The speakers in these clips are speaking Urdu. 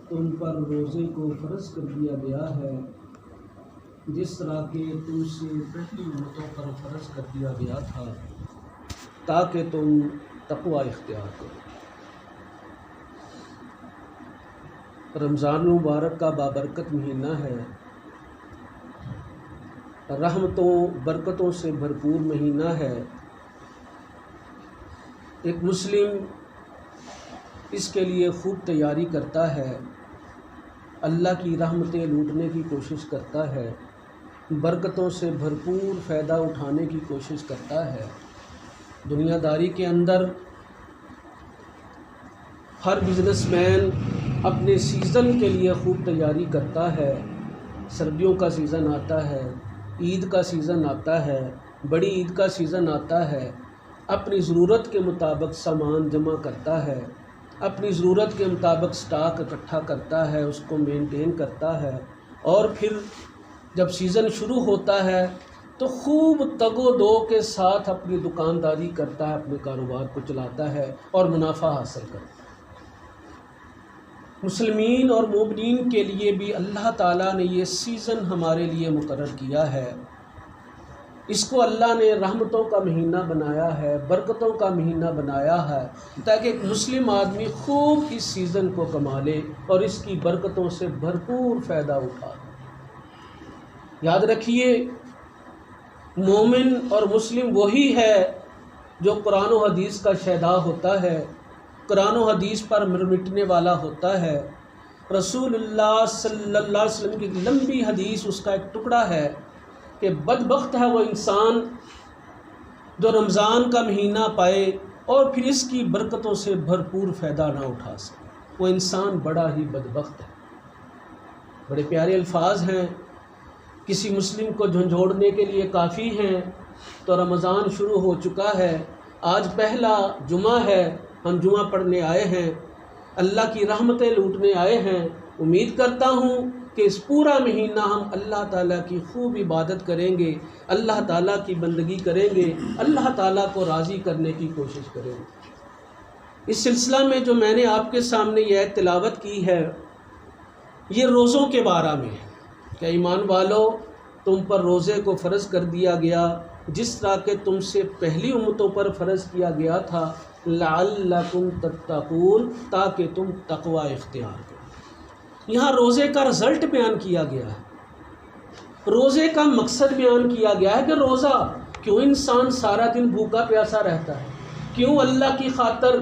تم پر روزے کو فرض کر دیا گیا ہے جس طرح کہ تم سے پہلی امتوں پر فرض کر دیا گیا تھا تاکہ تم تقوی اختیار کرو۔ رمضان مبارک کا بابرکت مہینہ ہے، رحمتوں برکتوں سے بھرپور مہینہ ہے۔ ایک مسلم اس کے لیے خوب تیاری کرتا ہے، اللہ کی رحمتیں لوٹنے کی کوشش کرتا ہے، برکتوں سے بھرپور فائدہ اٹھانے کی کوشش کرتا ہے۔ دنیا داری کے اندر ہر بزنس مین اپنے سیزن کے لیے خوب تیاری کرتا ہے۔ سردیوں کا سیزن آتا ہے، عید کا سیزن آتا ہے، بڑی عید کا سیزن آتا ہے، اپنی ضرورت کے مطابق سامان جمع کرتا ہے، اپنی ضرورت کے مطابق سٹاک اکٹھا کرتا ہے، اس کو مینٹین کرتا ہے، اور پھر جب سیزن شروع ہوتا ہے تو خوب تگ و دو کے ساتھ اپنی دکانداری کرتا ہے، اپنے کاروبار کو چلاتا ہے اور منافع حاصل کرتا ہے۔ مسلمین اور مومنین کے لیے بھی اللہ تعالیٰ نے یہ سیزن ہمارے لیے مقرر کیا ہے۔ اس کو اللہ نے رحمتوں کا مہینہ بنایا ہے، برکتوں کا مہینہ بنایا ہے، تاکہ ایک مسلم آدمی خوب اس سیزن کو کما لے اور اس کی برکتوں سے بھرپور فائدہ اٹھا لے۔ یاد رکھیے، مومن اور مسلم وہی ہے جو قرآن و حدیث کا شہدا ہوتا ہے، قرآن و حدیث پر مٹنے والا ہوتا ہے۔ رسول اللہ صلی اللہ علیہ وسلم کی لمبی حدیث اس کا ایک ٹکڑا ہے کہ بدبخت ہے وہ انسان جو رمضان کا مہینہ پائے اور پھر اس کی برکتوں سے بھرپور فائدہ نہ اٹھا سکے۔ وہ انسان بڑا ہی بدبخت ہے۔ بڑے پیارے الفاظ ہیں، کسی مسلم کو جھنجھوڑنے کے لیے کافی ہیں۔ تو رمضان شروع ہو چکا ہے، آج پہلا جمعہ ہے، ہم جمعہ پڑھنے آئے ہیں، اللہ کی رحمتیں لوٹنے آئے ہیں۔ امید کرتا ہوں کہ اس پورا مہینہ ہم اللہ تعالیٰ کی خوب عبادت کریں گے، اللہ تعالیٰ کی بندگی کریں گے، اللہ تعالیٰ کو راضی کرنے کی کوشش کریں گے۔ اس سلسلہ میں جو میں نے آپ کے سامنے یہ تلاوت کی ہے، یہ روزوں کے بارے میں ہے کہ ایمان والو، تم پر روزے کو فرض کر دیا گیا جس طرح کہ تم سے پہلی امتوں پر فرض کیا گیا تھا، لعلکم تتقون، تاکہ تم تقوی اختیار کرو۔ یہاں روزے کا رزلٹ بیان کیا گیا ہے، روزے کا مقصد بیان کیا گیا ہے کہ روزہ کیوں انسان سارا دن بھوکا پیاسا رہتا ہے، کیوں اللہ کی خاطر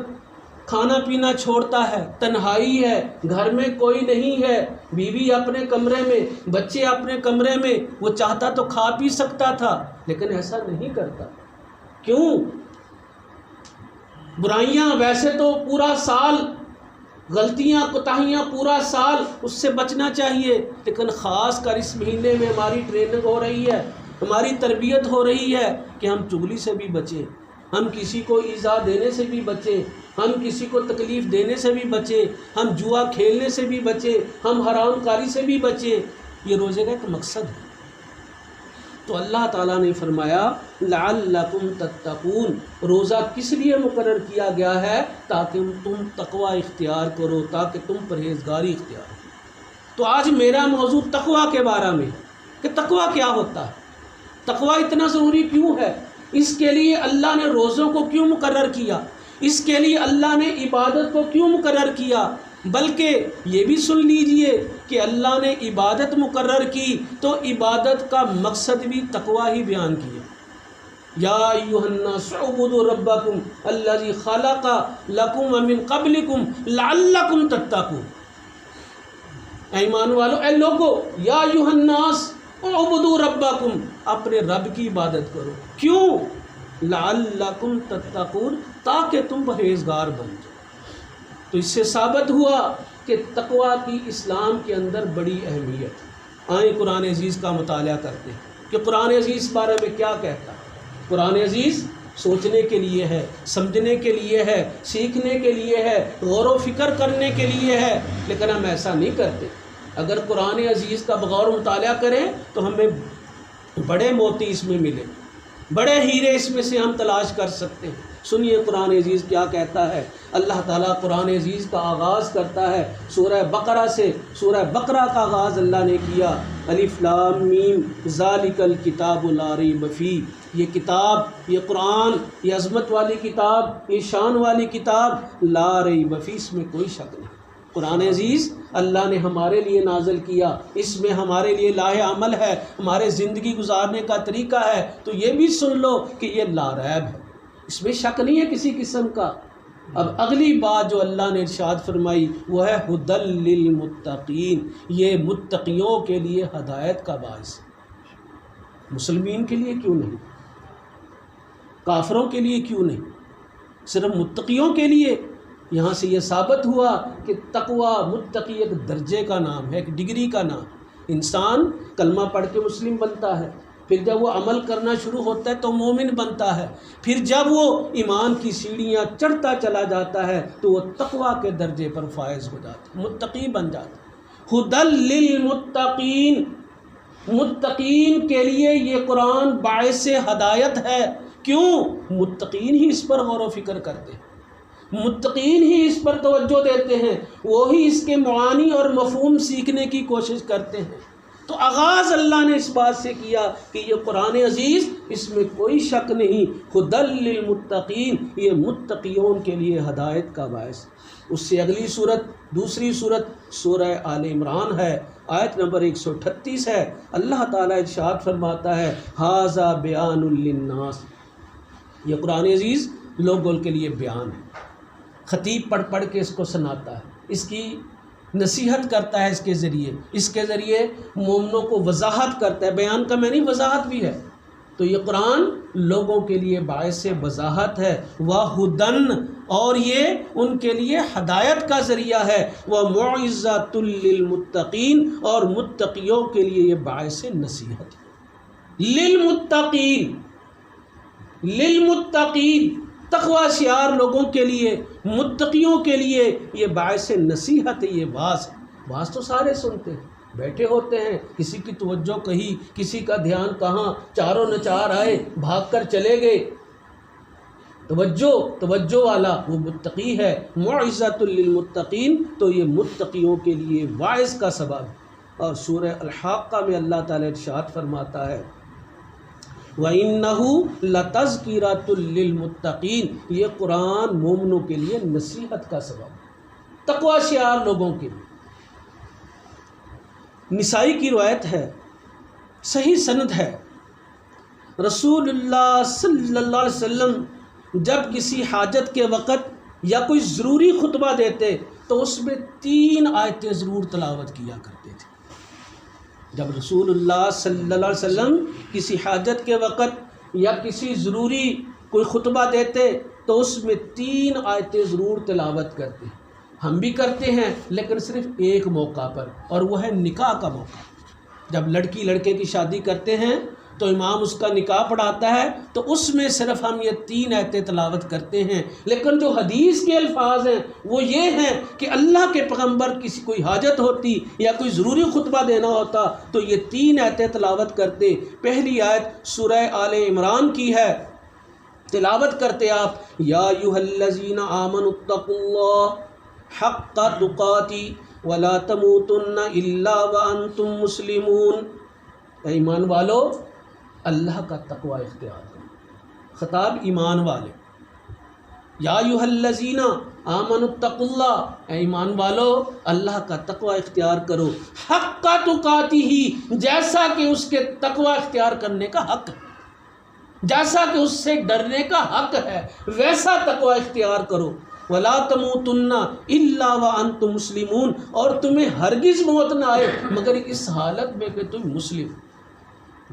کھانا پینا چھوڑتا ہے، تنہائی ہے، گھر میں کوئی نہیں ہے، بیوی اپنے کمرے میں، بچے اپنے کمرے میں، وہ چاہتا تو کھا پی سکتا تھا لیکن ایسا نہیں کرتا۔ کیوں؟ برائیاں ویسے تو پورا سال، غلطیاں کوتاہیاں پورا سال اس سے بچنا چاہیے، لیکن خاص کر اس مہینے میں ہماری ٹریننگ ہو رہی ہے، ہماری تربیت ہو رہی ہے کہ ہم چغلی سے بھی بچیں، ہم کسی کو ایذا دینے سے بھی بچیں، ہم کسی کو تکلیف دینے سے بھی بچیں، ہم جوا کھیلنے سے بھی بچیں، ہم حرام کاری سے بھی بچیں۔ یہ روزے کا ایک مقصد ہے۔ تو اللہ تعالیٰ نے فرمایا لعلکم تتقون، روزہ کس لیے مقرر کیا گیا ہے؟ تاکہ تم تقوی اختیار کرو، تاکہ تم پرہیزگاری اختیار کرو۔ تو آج میرا موضوع تقوی کے بارے میں کہ تقوی کیا ہوتا ہے، تقوی اتنا ضروری کیوں ہے، اس کے لیے اللہ نے روزوں کو کیوں مقرر کیا، اس کے لیے اللہ نے عبادت کو کیوں مقرر کیا، بلکہ یہ بھی سن لیجئے کہ اللہ نے عبادت مقرر کی تو عبادت کا مقصد بھی تقوی ہی بیان کیا۔ یا ایھا الناس اعبدوا ربکم الذی خلق لکم من قبلکم لعلکم تتقون۔ اے ایمان والو، اے لوگو، یا ایھا الناس اعبدوا ربکم، اپنے رب کی عبادت کرو۔ کیوں؟ لعلکم تتقون، تاکہ تم پرہیزگار بن جاؤ۔ تو اس سے ثابت ہوا کہ تقوی کی اسلام کے اندر بڑی اہمیت۔ آئیں قرآن عزیز کا مطالعہ کرتے ہیں کہ قرآن عزیز اس بارے میں کیا کہتا ہے۔ قرآن عزیز سوچنے کے لیے ہے، سمجھنے کے لیے ہے، سیکھنے کے لیے ہے، غور و فکر کرنے کے لیے ہے، لیکن ہم ایسا نہیں کرتے۔ اگر قرآن عزیز کا بغور مطالعہ کریں تو ہمیں بڑے موتی اس میں ملیں، بڑے ہیرے اس میں سے ہم تلاش کر سکتے ہیں، سنیے قرآن عزیز کیا کہتا ہے۔ اللہ تعالیٰ قرآن عزیز کا آغاز کرتا ہے سورہ بقرہ سے۔ سورہ بقرہ کا آغاز اللہ نے کیا الف لام میم ذالک الکتاب لا ریب فیہ، یہ کتاب، یہ قرآن، یہ عظمت والی کتاب، یہ شان والی کتاب، لا ریب فیہ، اس میں کوئی شک نہیں۔ قرآن عزیز اللہ نے ہمارے لیے نازل کیا، اس میں ہمارے لیے لاہ عمل ہے، ہمارے زندگی گزارنے کا طریقہ ہے، تو یہ بھی سن لو کہ یہ لا ریب ہے، اس میں شک نہیں ہے کسی قسم کا۔ اب اگلی بات جو اللہ نے ارشاد فرمائی وہ ہے ھدی للمتقین، یہ متقیوں کے لیے ہدایت کا باعث ہے۔ مسلمین کے لیے کیوں نہیں؟ کافروں کے لیے کیوں نہیں؟ صرف متقیوں کے لیے۔ یہاں سے یہ ثابت ہوا کہ تقوی متقی ایک درجے کا نام ہے، ایک ڈگری کا نام۔ انسان کلمہ پڑھ کے مسلم بنتا ہے، پھر جب وہ عمل کرنا شروع ہوتا ہے تو مومن بنتا ہے، پھر جب وہ ایمان کی سیڑھیاں چڑھتا چلا جاتا ہے تو وہ تقوی کے درجے پر فائز ہو جاتا ہے، متقی بن جاتا ہے۔ ھدی للمتقین، متقین کے لیے یہ قرآن باعث ہدایت ہے۔ کیوں؟ متقین ہی اس پر غور و فکر کرتے ہیں، متقین ہی اس پر توجہ دیتے ہیں، وہی اس کے معانی اور مفہوم سیکھنے کی کوشش کرتے ہیں۔ تو آغاز اللہ نے اس بات سے کیا کہ یہ قرآن عزیز، اس میں کوئی شک نہیں، ھدی للمتقین، یہ متقیوں کے لیے ہدایت کا باعث۔ اس سے اگلی صورت، دوسری صورت سورہ آل عمران ہے، آیت نمبر 138 ہے۔ اللہ تعالیٰ ارشاد فرماتا ہے ھذا بیان للناس، یہ قرآن عزیز لوگوں کے لیے بیان ہے۔ خطیب پڑھ پڑھ کے اس کو سناتا ہے، اس کی نصیحت کرتا ہے، اس کے ذریعے مومنوں کو وضاحت کرتا ہے۔ بیان کا معنی وضاحت بھی ہے، تو یہ قرآن لوگوں کے لیے باعث وضاحت ہے۔ وَھدًى، اور یہ ان کے لیے ہدایت کا ذریعہ ہے۔ وَمَوعِظَةٌ لِّلْمُتَّقِينَ، اور متقیوں کے لیے یہ باعث نصیحت ہے۔ للمتقین، للمتقین، تقوی شعار لوگوں کے لیے، متقیوں کے لیے یہ باعث نصیحت ہے، یہ باعث ہے۔ باعث تو سارے سنتے ہیں، بیٹھے ہوتے ہیں، کسی کی توجہ کہیں، کسی کا دھیان کہاں، چاروں نچار آئے، بھاگ کر چلے گئے۔ توجہ والا وہ متقی ہے۔ موعظۃ للمتقین، تو یہ متقیوں کے لیے واعظ کا سبب ہے۔ اور سورہ الحاقہ میں اللہ تعالیٰ ارشاد فرماتا ہے وَإِنَّهُ لَتَذْكِرَةٌ لِّلْمُتَّقِينَ، یہ قرآن مومنوں کے لیے نصیحت کا سبب، تقوی شعار لوگوں کے لیے۔ نسائی کی روایت ہے، صحیح سند ہے، رسول اللہ صلی اللہ علیہ وسلم جب کسی حاجت کے وقت یا کوئی ضروری خطبہ دیتے تو اس میں 3 آیتیں ضرور تلاوت کیا کرتے تھے۔ جب رسول اللہ صلی اللہ علیہ وسلم کسی حاجت کے وقت یا کسی ضروری کوئی خطبہ دیتے تو اس میں 3 آیتیں ضرور تلاوت کرتے۔ ہم بھی کرتے ہیں لیکن صرف ایک موقع پر، اور وہ ہے نکاح کا موقع۔ جب لڑکی لڑکے کی شادی کرتے ہیں تو امام اس کا نکاح پڑھاتا ہے تو اس میں صرف ہم یہ 3 آیتیں تلاوت کرتے ہیں۔ لیکن جو حدیث کے الفاظ ہیں وہ یہ ہیں کہ اللہ کے پیغمبر کسی کوئی حاجت ہوتی یا کوئی ضروری خطبہ دینا ہوتا تو یہ 3 آیتیں تلاوت کرتے۔ پہلی آیت سورہ آل عمران کی ہے، تلاوت کرتے آپ یا ایھا الذین آمنوا اتقوا اللہ حق تقاتہ ولا تموتن الا وانتم مسلمون، اے ایمان والو اللہ کا تقوی اختیار کرو۔ خطاب ایمان والے، یا ایھا الذین آمنوا اتقوا اللہ، اے ایمان والو اللہ کا تقوی اختیار کرو، حق تقاتہ، جیسا کہ اس کے تقوی اختیار کرنے کا حق ہے، جیسا کہ اس سے ڈرنے کا حق ہے ویسا تقوی اختیار کرو۔ ولا تموتن الا وانتم مسلمون، اور تمہیں ہرگز موت نہ آئے مگر اس حالت میں کہ تم مسلم۔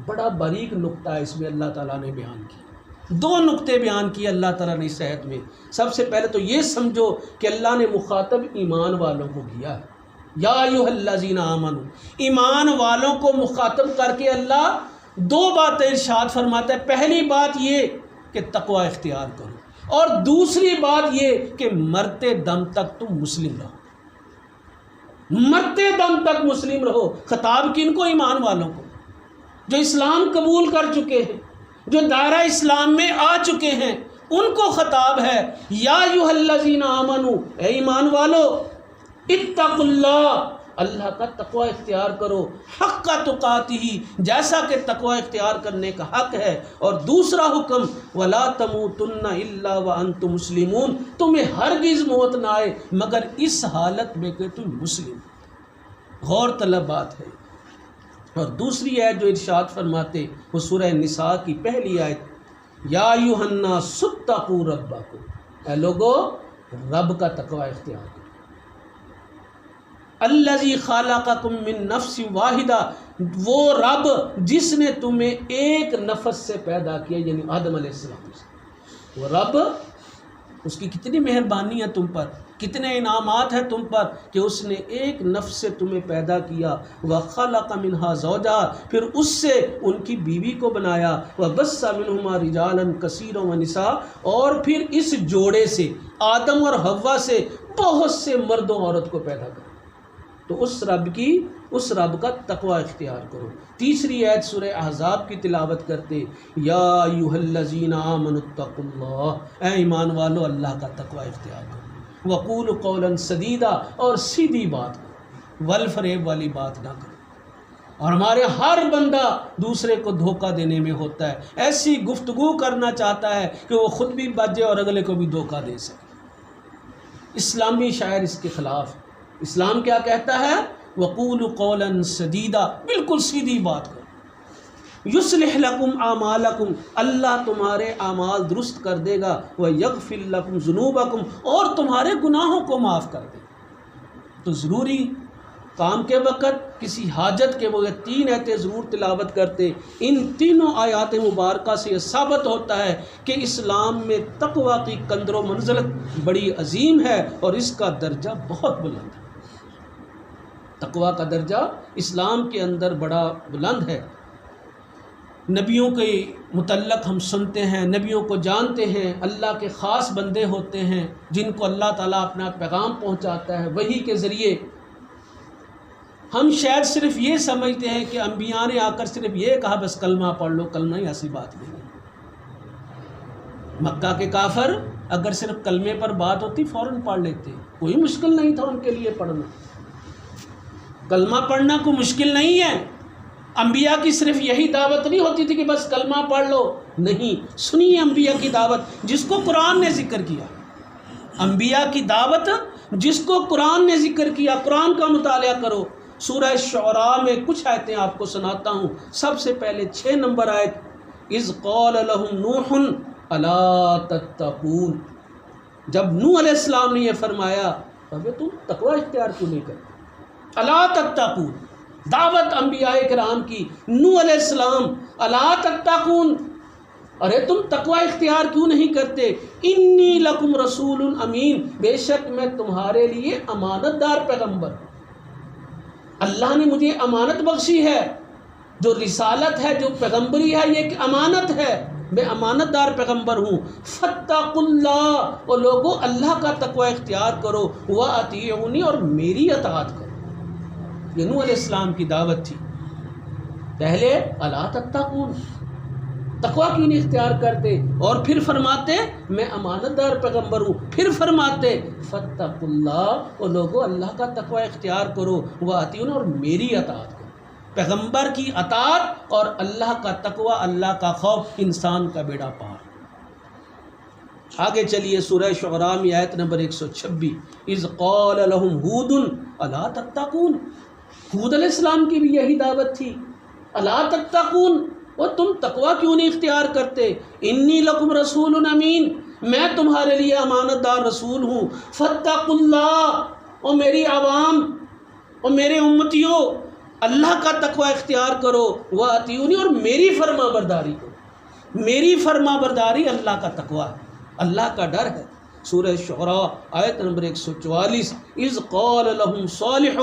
بڑا باریک نقطہ ہے اس میں اللہ تعالیٰ نے بیان کیا، 2 نقطے بیان کیے اللہ تعالیٰ نے اس آیت میں۔ سب سے پہلے تو یہ سمجھو کہ اللہ نے مخاطب ایمان والوں کو کیا ہے، یا ایھا الذین آمنوا، ایمان والوں کو مخاطب کر کے اللہ 2 باتیں ارشاد فرماتا ہے۔ پہلی بات یہ کہ تقوی اختیار کرو، اور دوسری بات یہ کہ مرتے دم تک تم مسلم رہو، مرتے دم تک مسلم رہو۔ خطاب کن کو؟ ایمان والوں کو، جو اسلام قبول کر چکے ہیں، جو دائرہ اسلام میں آ چکے ہیں۔ ان کو خطاب ہے، یا ایھا الذین آمنو، اے ایمان والو، اتقوا اللہ، اللہ کا تقوی اختیار کرو، حق کا تقاتہ، جیسا کہ تقوی اختیار کرنے کا حق ہے۔ اور دوسرا حکم، ولا تموتن الا وانتم مسلمون، تمہیں ہرگز موت نہ آئے مگر اس حالت میں کہ تم مسلم۔ غور طلب بات ہے۔ اور دوسری آیت جو ارشاد فرماتے وہ سورہ نساء کی پہلی آیت، یا ایھا الناس اتقوا ربکم، اے لوگو رب کا تقوی اختیار کرو۔ الذی خلقکم من نفس واحدہ، وہ رب جس نے تمہیں ایک نفس سے پیدا کیا، یعنی آدم علیہ السلام سے۔ وہ رب، اس کی کتنی مہربانی ہے تم پر، کتنے انعامات ہیں تم پر کہ اس نے ایک نفس سے تمہیں پیدا کیا۔ وَخَلَقَ مِنْهَا زَوْجَهَا، پھر اس سے ان کی بیوی کو بنایا۔ وَبَثَّ مِنْهُمَا رِجَالًا كَثِيرًا وَنِسَاءً، اور پھر اس جوڑے سے، آدم اور حوا سے، بہت سے مرد و عورت کو پیدا کیا۔ تو اس رب کا تقوی اختیار کرو۔ تیسری آیت سورہ احزاب کی تلاوت کرتے، یا ایھا الذین آمنوا اتقوا اللہ، اے ایمان والو اللہ کا تقوی اختیار کرو۔ وقولوا قولا سدیدا، اور سیدھی بات کرو، والفریب والی بات نہ کرو۔ اور ہمارے ہر بندہ دوسرے کو دھوکہ دینے میں ہوتا ہے، ایسی گفتگو کرنا چاہتا ہے کہ وہ خود بھی بچ جائے اور اگلے کو بھی دھوکہ دے سکے۔ اسلامی شاعر اس کے خلاف۔ اسلام کیا کہتا ہے؟ وَقُولُوا قَوْلًا سَدِيدًا، بالکل سیدھی بات کرو۔ یُصْلِحْ لَكُمْ أَعْمَالَكُمْ، اللہ تمہارے اعمال درست کر دے گا۔ وَيَغْفِرْ لَكُمْ ذُنُوبَكُمْ، اور تمہارے گناہوں کو معاف کر دے گا۔ تو ضروری کام کے وقت، کسی حاجت کے وقت تین آیتیں ضرور تلاوت کرتے۔ ان تینوں آیات مبارکہ سے یہ ثابت ہوتا ہے کہ اسلام میں تقوی کی قدر و منزلت بڑی عظیم ہے اور اس کا درجہ بہت بلند ہے۔ تقوی کا درجہ اسلام کے اندر بڑا بلند ہے۔ نبیوں کے متعلق ہم سنتے ہیں، نبیوں کو جانتے ہیں، اللہ کے خاص بندے ہوتے ہیں جن کو اللہ تعالیٰ اپنا پیغام پہنچاتا ہے وحی کے ذریعے۔ ہم شاید صرف یہ سمجھتے ہیں کہ انبیاء نے آ کر صرف یہ کہا بس کلمہ پڑھ لو، کلمہ ہی ایسی بات نہیں ہے۔ مکہ کے کافر اگر صرف کلمے پر بات ہوتی فوراً پڑھ لیتے، کوئی مشکل نہیں تھا ان کے لیے پڑھنا۔ کلمہ پڑھنا کوئی مشکل نہیں ہے۔ انبیاء کی صرف یہی دعوت نہیں ہوتی تھی کہ بس کلمہ پڑھ لو، نہیں، سنیے انبیاء کی دعوت جس کو قرآن نے ذکر کیا۔ انبیاء کی دعوت جس کو قرآن نے ذکر کیا، قرآن کا مطالعہ کرو۔ سورہ شعراء میں کچھ آیتیں آپ کو سناتا ہوں۔ سب سے پہلے 6 نمبر آیت، اذ قال لهم نوح الا تتقون، جب نوح علیہ السلام نے یہ فرمایا ابے تم تقوی اختیار کیوں نہیں کرتے؟ الا تتقون، دعوت انبیاء کرام کی، نوح علیہ السلام، الا تتقون، ارے تم تقوی اختیار کیوں نہیں کرتے؟ انی لکم رسول امین، بے شک میں تمہارے لیے امانت دار پیغمبر، اللہ نے مجھے امانت بخشی ہے۔ جو رسالت ہے، جو پیغمبری ہے، یہ ایک امانت ہے، میں امانت دار پیغمبر ہوں۔ فاتقوا اللہ، اور لوگوں اللہ کا تقوی اختیار کرو، واطیعونی، اور میری اطاعت کرو۔ یہ نوح علیہ السلام کی دعوت تھی۔ پہلے الا تتقون، تقوی کیوں نہیں اختیار کرتے؟ اور پھر فرماتے میں امانت دار پیغمبر ہوں، پھر فرماتے فاتقوا اللہ، اور لوگوں اللہ کا تقوی اختیار کرو، واطیعون، اور میری اطاعت کرو۔ پیغمبر کی اطاعت اور اللہ کا تقوی، اللہ کا خوف انسان کا بیڑا پار۔ آگے چلیے سورہ شعراء میں آیت نمبر 126، اذ قال لهم ہود الا تتقون، ہود علیہ السلام کی بھی یہی دعوت تھی، الا تتقون، اور تم تقوی کیوں نہیں اختیار کرتے؟ انی لکم رسول امین، میں تمہارے لیے امانت دار رسول ہوں۔ فاتقوا اللہ، اور میری عوام اور میرے امتیوں اللہ کا تقوی اختیار کرو، واطیعونی، اور میری فرما برداری کرو۔ میری فرما برداری اللہ کا تقوی ہے، اللہ کا ڈر ہے۔ سورہ شعراء آیت نمبر 144، اذ قال لهم صالح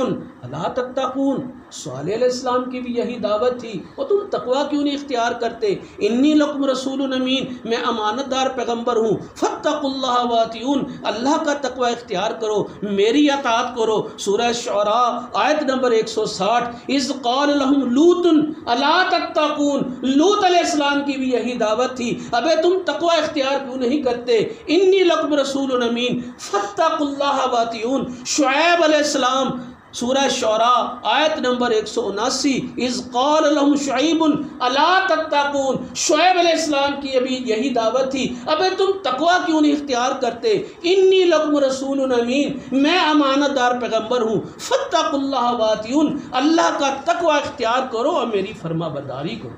الا تتقون، صالح علیہ السلام کی بھی یہی دعوت تھی، اور تم تقوی کیوں نہیں اختیار کرتے؟ انی لکم رسول امین، میں امانت دار پیغمبر ہوں، فاتقوا اللہ واطیعون، اللہ کا تقوی اختیار کرو، میری اطاعت کرو۔ سورہ شعراء آیت نمبر 160، اذ قال لهم لوط الا تتقون، لوط علیہ السلام کی بھی یہی دعوت تھی، ابے تم تقوی اختیار کیوں نہیں کرتے؟ انی لکم رسول امین فاتقوا اللہ واطیعون۔ شعیب علیہ السلام سورہ شعراء آیت نمبر 179، اذ قال لهم شعیب الا تتقون، شعیب علیہ السلام کی ابھی یہی دعوت تھی، ابے تم تقوی کیوں نہیں اختیار کرتے؟ انی لکم رسول امین، میں امانت دار پیغمبر ہوں، فاتقوا اللہ واطیعون، اللہ کا تقوی اختیار کرو اور میری فرما برداری کرو۔